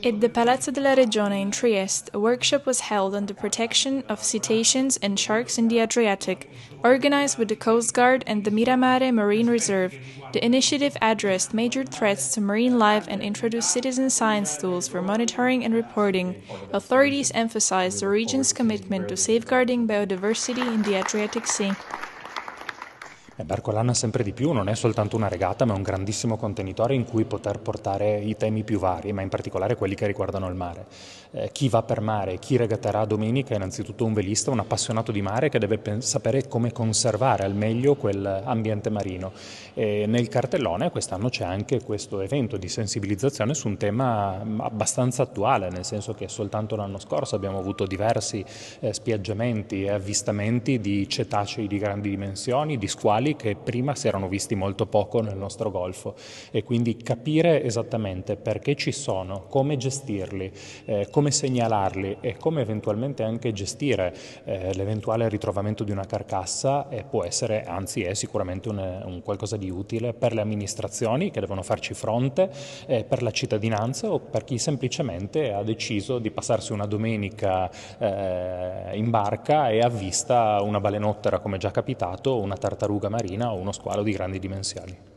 At the Palazzo della Regione in Trieste, a workshop was held on the protection of cetaceans and sharks in the Adriatic, organized with the Coast Guard and the Miramare Marine Reserve. The initiative addressed major threats to marine life and introduced citizen science tools for monitoring and reporting. Authorities emphasized the region's commitment to safeguarding biodiversity in the Adriatic Sea. Barcolana sempre di più non è soltanto una regata, ma è un grandissimo contenitore in cui poter portare i temi più vari, ma in particolare quelli che riguardano il mare. Chi va per mare, chi regatterà domenica è innanzitutto un velista, un appassionato di mare che deve sapere come conservare al meglio quell'ambiente marino. E nel cartellone quest'anno c'è anche questo evento di sensibilizzazione su un tema abbastanza attuale, nel senso che soltanto l'anno scorso abbiamo avuto diversi spiaggiamenti e avvistamenti di cetacei di grandi dimensioni, di squali che prima si erano visti molto poco nel nostro golfo, e quindi capire esattamente perché ci sono, come gestirli, come segnalarli e come eventualmente anche gestire l'eventuale ritrovamento di una carcassa può essere, anzi è sicuramente un qualcosa di utile per le amministrazioni che devono farci fronte, per la cittadinanza o per chi semplicemente ha deciso di passarsi una domenica in barca e avvista una balenottera, come già capitato, una tartaruga marina o uno squalo di grandi dimensioni.